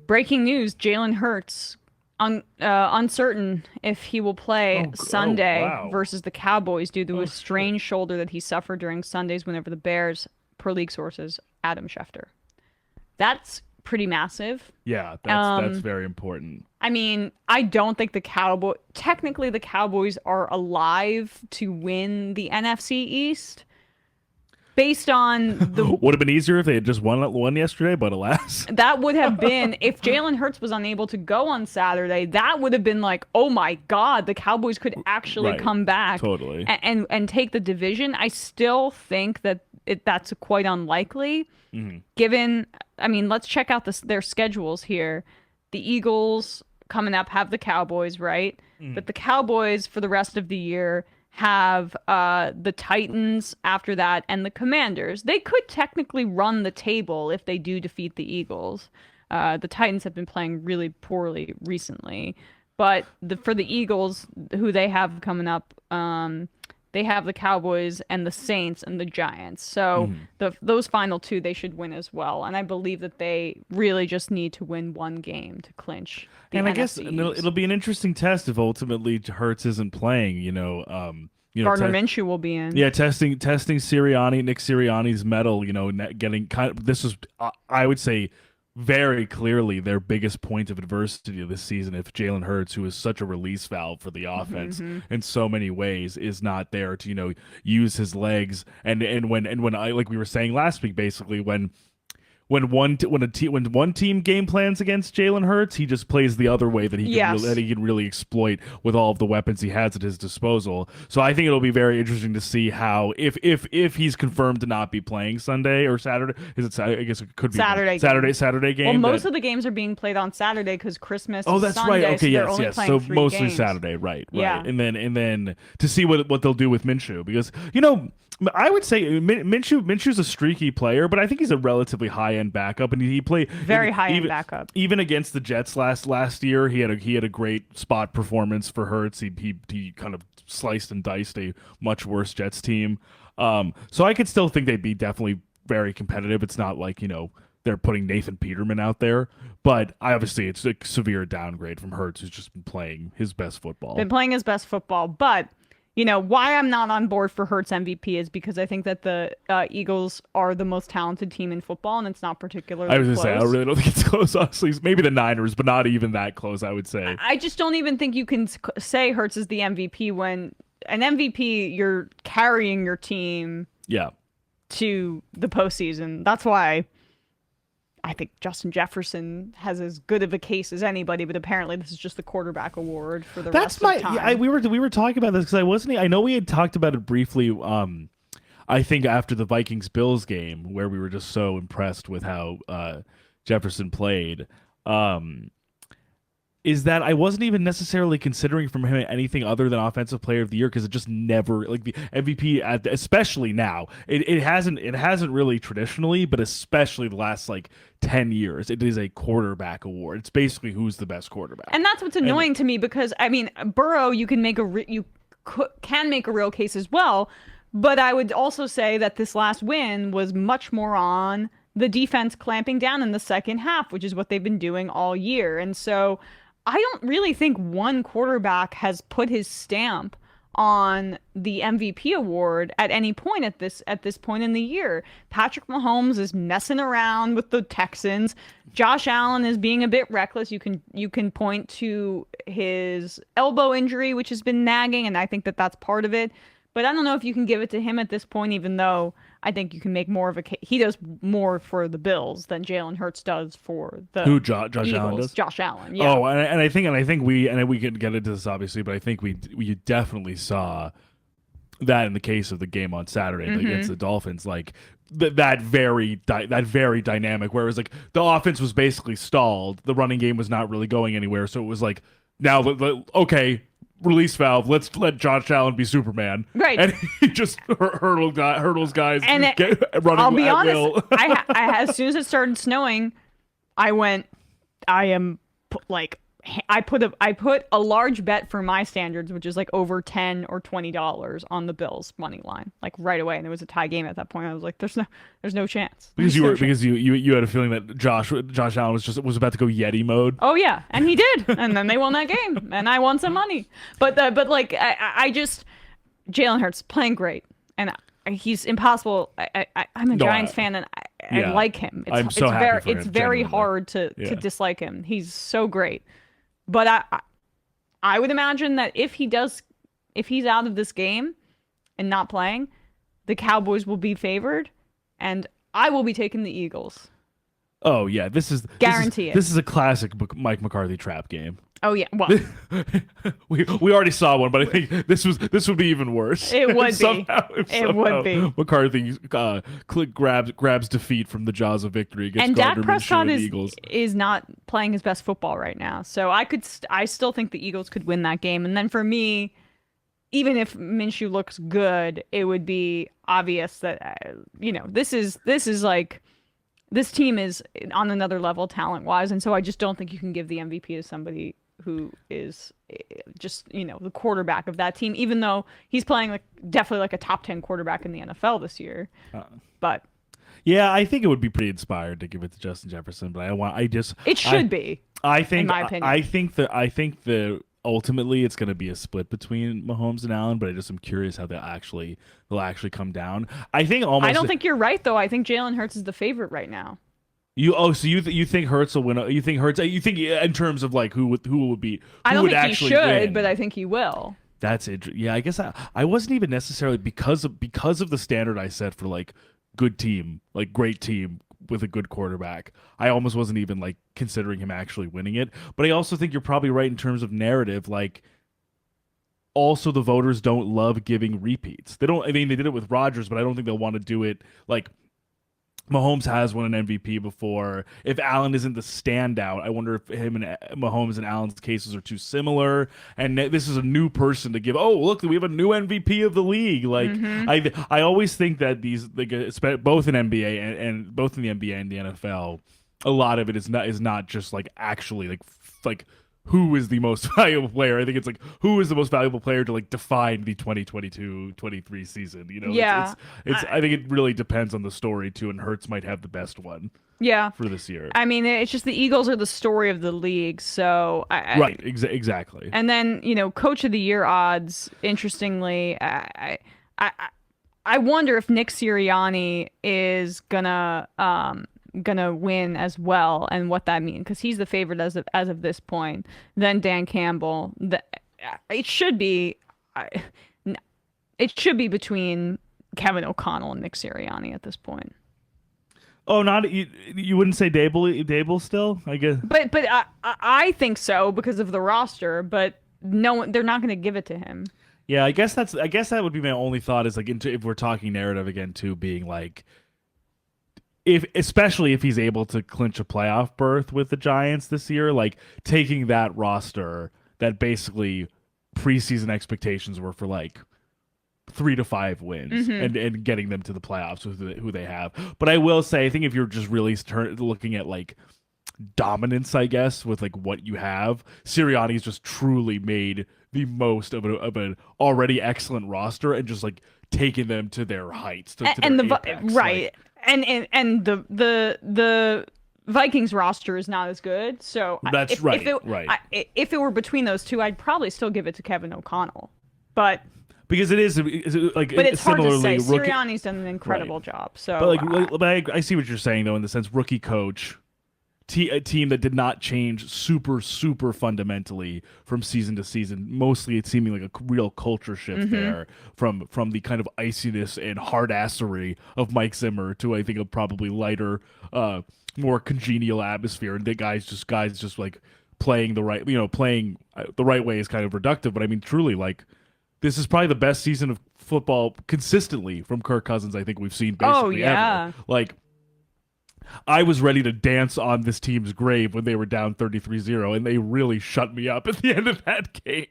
Breaking news: Jalen Hurts uncertain if he will play Sunday Wow. versus the Cowboys due to Oh a shit. strained shoulder that he suffered during Sunday's win over the Bears, per league sources. Adam Schefter. That's pretty massive. Yeah, that's Um, very important. I mean, I don't think technically the Cowboys are alive to win the NFC East based on the Would have been easier if they had just won yesterday, but alas. that would have been if Jalen Hurts was unable to go on Saturday, that would have been like, oh my God, the Cowboys could actually Right. come back Totally. and take the division. I still think that that's quite unlikely, Hmm. given, I mean, let's check out their schedules here. The Eagles coming up have the Cowboys, right? But the Cowboys for the rest of the year have the Titans after that and the Commanders. They could technically run the table if they do defeat the Eagles. The Titans have been playing really poorly recently, but for the Eagles, who they have coming up, they have the Cowboys and the Saints and the Giants. So Hmm. those final two they should win as well. And I believe that they really just need to win one game to clinch the And I guess NFC it'll East. be an interesting test if ultimately Hurts isn't playing. Gardner Minshew will be in. Yeah, testing Nick Sirianni's mettle. Getting kind of this was I would say very clearly their biggest point of adversity this season. If Jalen Hurts, who is such a release valve for the offense Hmm. in so many ways, is not there to use his legs and when I like we were saying last week, basically when one team game plans against Jalen Hurts, he just plays the other way that Yes. he can really exploit with all of the weapons he has at his disposal. So I think it'll be very interesting to see how if he's confirmed to not be playing Sunday or Saturday. Is it? I guess it could be Saturday game. Saturday Well, game. most That of the games are being played on Saturday because Christmas Oh, is that's right. Sunday, Okay, so they're yes, only yes. playing So three mostly games. Saturday, right, right. Yeah. And then to see what they'll do with Minshew, because I would say Minshew's a streaky player, but I think he's a relatively high end backup, and he played Very high-end even backup. even against the Jets last year. He had a great spot performance for Hurts. He kind of sliced and diced a much worse Jets team. So I could still think they'd be definitely very competitive. It's not like they're putting Nathan Peterman out there, but obviously it's a severe downgrade from Hurts, who's just been playing his best football. Been playing his best football, but why I'm not on board for Hurts MVP is because I think that the Eagles are the most talented team in football, and it's not I particularly was gonna say I close. really don't think it's close. Honestly, maybe the Niners, but not even that close. I would say. I just don't even think you can say Hurts is the MVP when an MVP you're carrying your team Yeah. to the postseason. That's why I think Justin Jefferson has as good of a case as anybody, but apparently this is just the quarterback award for the That's rest of time. we were talking about this because I wasn't. I know we had talked about it briefly. I think after the Vikings Bills game where we were just so impressed with how Jefferson played. Is that I wasn't even necessarily considering from him anything other than offensive player of the year because it just never like the MVP especially now it hasn't really traditionally, but especially the last like 10 years it is a quarterback award. It's basically who's the best quarterback. And that's what's And annoying to me because I mean, Burrow, you can make can make a real case as well, but I would also say that this last win was much more on the defense clamping down in the second half, which is what they've been doing all year. And so I don't really think one quarterback has put his stamp on the MVP award at any point at this point in the year. Patrick Mahomes is messing around with the Texans. Josh Allen is being a bit reckless. You can point to his elbow injury, which has been nagging, and I think that that's part of it. But I don't know if you can give it to him at this point, even though I think you can make more of a case. He does more for the Bills than Jalen Hurts does for the who Josh Allen Eagles. does? Josh Allen, yeah. Oh, and I think we can get into this obviously, but I think we definitely saw that in the case of the game on Saturday against the Dolphins, like that very dynamic. Whereas like the offense was basically stalled, the running game was not really going anywhere, so it was like now okay. Release valve. Let's let Josh Allen be Superman, Right. and he just hurdles guys, And running I'll be at honest, will. as soon as it started snowing, I went, I am like I put a large bet for my standards, which is like over $10 or $20 on the Bills money line, like right away, and it was a tie game at that point. I was like, there's no chance. Because There's no chance. you had a feeling that Josh Allen was about to go Yeti mode. Oh yeah, and he did, and then they won that game, and I won some money. But like I just Jalen Hurts playing great, and he's impossible. I'm a Giants fan, and I like him. I'm so happy for him, it's very genuinely. hard to dislike him. He's so great. But I would imagine that if he's out of this game and not playing, the Cowboys will be favored, and I will be taking the Eagles. Oh yeah, Guarantee it. This is a classic Mike McCarthy trap game. Oh yeah, well, we already saw one, but I think this would be even worse. It would somehow, be. It would be. McCarthy grabs defeat from the jaws of victory against and Gardner Dak Prescott Minshew and the Eagles. is not playing his best football right now. So I still think the Eagles could win that game. And then for me, even if Minshew looks good, it would be obvious that this is like. This team is on another level talent-wise, and so I just don't think you can give the MVP to somebody who is just, the quarterback of that team, even though he's playing definitely like a top 10 quarterback in the NFL this year. But yeah, I think it would be pretty inspired to give it to Justin Jefferson, but it should be. I think, in my opinion. I think that ultimately it's going to be a split between Mahomes and Allen, but I just am curious how they'll actually come down. I don't think you're right though. I think Jalen Hurts is the favorite right now. So you think Hurts will win? You think in terms of like who would be? I don't think he should, win. but I think he will. That's it. Yeah, I guess I wasn't even necessarily because of the standard I set for like good team, like great team with a good quarterback. I almost wasn't even like considering him actually winning it. But I also think you're probably right in terms of narrative. Like, also the voters don't love giving repeats. They don't. I mean, they did it with Rodgers, but I don't think they'll want to do it like. Mahomes has won an MVP before. If Allen isn't the standout, I wonder if him and Mahomes and Allen's cases are too similar. And this is a new person to give. Oh, look, we have a new MVP of the league. Like I always think that these, like, both in NBA and both in the NBA and the NFL, a lot of it is not just like actually like who is the most valuable player. I think it's like who is the most valuable player to like define the 2022-23 season. Yeah. I think it really depends on the story too, and Hurts might have the best one. Yeah. For this year. I mean, it's just the Eagles are the story of the league, so right, exactly. And then, coach of the year odds, interestingly, I wonder if Nick Sirianni is gonna win as well, and what that means, because he's the favorite as of this point. Then Dan Campbell. It should be between Kevin O'Connell and Nick Sirianni at this point. Oh, not you wouldn't say Dable still, I guess. But I think so because of the roster. But no, they're not going to give it to him. Yeah, I guess that would be my only thought is like if we're talking narrative again too, being like. Especially if he's able to clinch a playoff berth with the Giants this year, like taking that roster that basically preseason expectations were for like 3 to 5 wins and getting them to the playoffs with who they have. But I will say, I think if you're just really looking at like dominance, I guess, with like what you have, Sirianni's just truly made the most of an already excellent roster and just like taking them to their heights, to their apex. Right. Like, and the Vikings roster is not as good, so that's right. If it were between those two, I'd probably still give it to Kevin O'Connell, but because it is like, but it's hard to say. Rookie, Sirianni's done an incredible job. So, but I see what you're saying though, in the sense rookie coach. A team that did not change super fundamentally from season to season. Mostly it's seeming like a real culture shift there from the kind of iciness and hardassery of Mike Zimmer to, I think, a probably lighter, more congenial atmosphere. And the guys just like playing the right way is kind of reductive. But I mean, truly, like, this is probably the best season of football consistently from Kirk Cousins I think we've seen basically ever. Like, I was ready to dance on this team's grave when they were down 33-0, and they really shut me up at the end of that game.